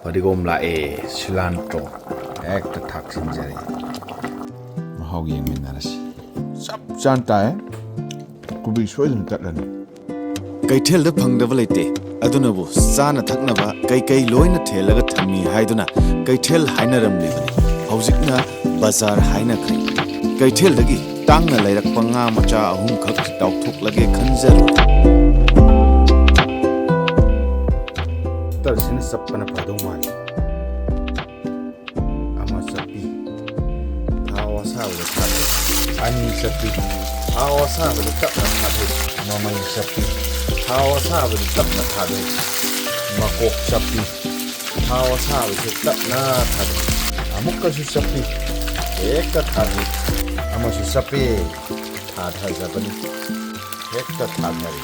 Fadigom lae cilantro ekta thaksinjari mahau yengminarasi sap chantai kubi soidum tatlani Kaitel da phangdaba leite aduna bu sana thaknaba kai loina thelaga thammi haiduna kaitel hainaram lebani haujikna bazar haina khai kaitel dagi tangna lairakpa nga macha ahum khak tawthok lage khanjaru tarsin sapana padong mali ama sapi hawa sawa thade ani sapi hawa sawa tapna thade mamai sapi hawa sawa tapna thade makok sapi hawa sawa tapna thade amukka su sapi ekta thade ama su sapi thadha jabani ekta thadari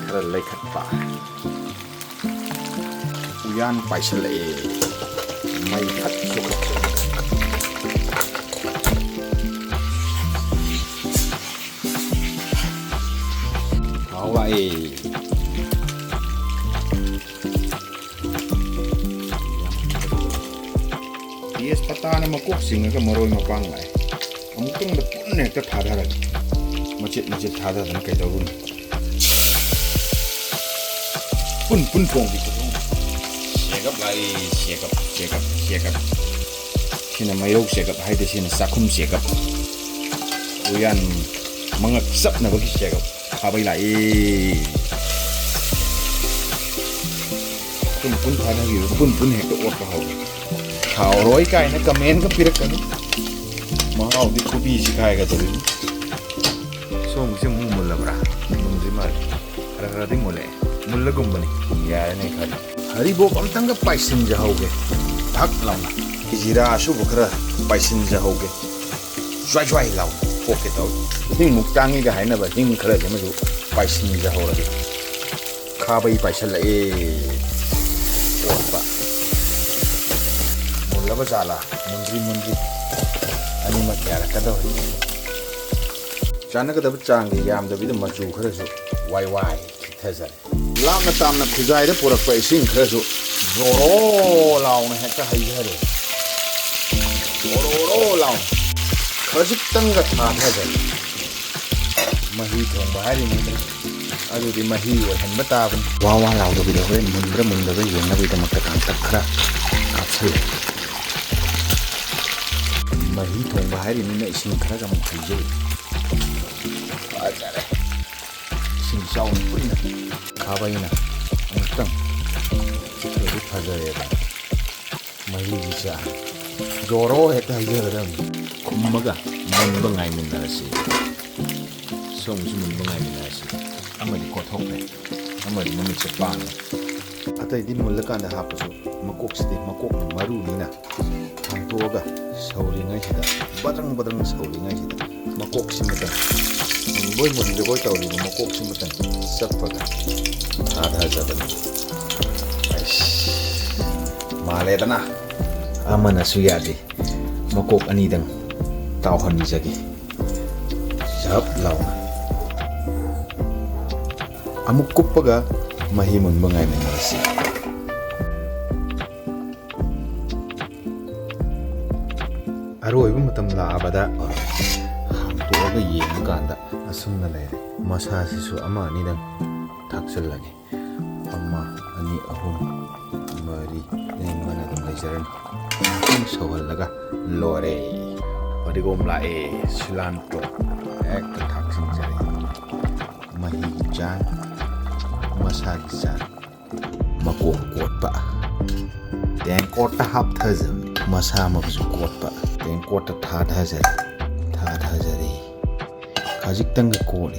khara laikhatpa Uyan paisale mai khat sukhat Hawai Tias patana makok singa ka maroi mapang lai amukang da punne ta thadara macet thadara na kai dawun pun pong bi Shake up lai shake up Sina mayro shake up haide sina sakum shake up Uyan mangak sap na bagi shake up Kabai lai Pun thana gi pun hek to ot pa haw Khao roi kai na comment ka pirak ka Mahau di kubi si kai ka tori Song sim mu mulla bra mundri mal ra ding mole mulla gum bani ya ne khali Haribok amtanga paisin jahoge thak launa jira su bukhra paisin jahoge jwai launa poke taw hing muktangi ga haina ba hing khara jama ju paisin jahora de khabai paisal e orpa mulla ba jala mundri ani ma kyara kada chana kada changi yam da bi da machu khara su wai thazar Lamna tamna khuzai da purak pa ising khrasu zoro launa hekta haihare zoro launa khajik tanga thadha mahi thongba hari ni adu di mahi wa hanba taban wa law do bi da horen mundra ga yengna bi da makta kan sak khara kapsul mahi thongba hari ni na ising khara ga mun khijai ajare ising saun puina Kabaina, mustang, itu fajar ya, Mahi bisa, Zoro hekta hajar kumaga, membengai minasi, membengai minasi, ama di kotok ne, ama di mami cepat, atau di mulakan dah apa so, makok maru nina, hantuaga, sauringai sida, badang sauringai sida, makok simatan. Boy mo dito boy tahu dulu makok simatan sepaga ada jalan male tanah aman asuyadi makok anidang Taothong jagi sab launa amuk kupaga mahi membengai menasi aroi matam la abada hamtuaga yengkanda asumna le masa sisu ama ni dang thaksal lagi amma ani ahum mari nengana dum lejaran sawal laga lore fadigom lae cilantro ekta thaksin jari mahi jan masa jan makok kotpa teng kota hap thazam masa mabzu kotpa teng kota thadha jari Kajik tanga koli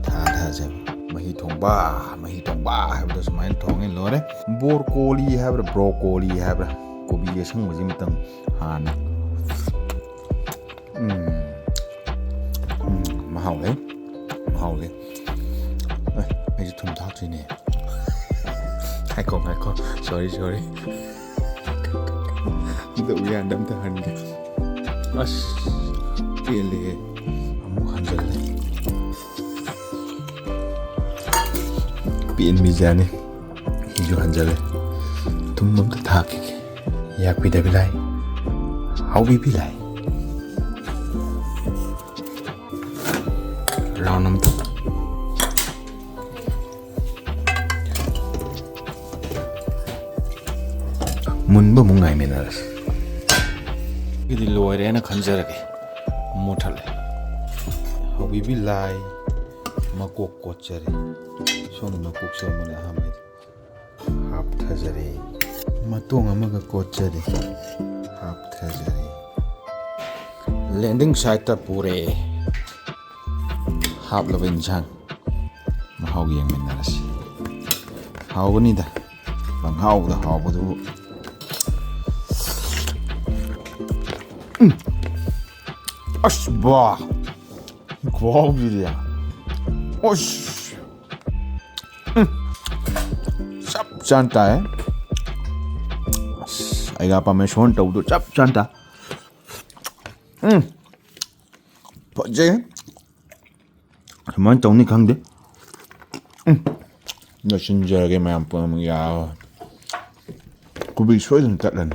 thadha jab mahi thongba habda sumain thongin lore bor koli habra broccoli habra kobi ge sang majim tang hana mahau le ai thum thak chi ne hai ko sorry da uyan dam ta han ge as pele Piin mizani hiju hanjale thum amta thaki yakpi da bilai haubi bilai round amta munba mungai menaras Idi loire na khanjarage mothale haubi bilai makok kochare som makok somana hamai hap thajare matong amaga kochare hap thajare landing site ta pure hap lovin jang mahau yang menarasi haugani da bang hau da haubu Ashba Wow giriya Osh Chap chanta hai Aiga pa mein shon tau do chap chanta Paje Man tau ni khang de Na shinjar ge man pa ya Kubi soil tat lan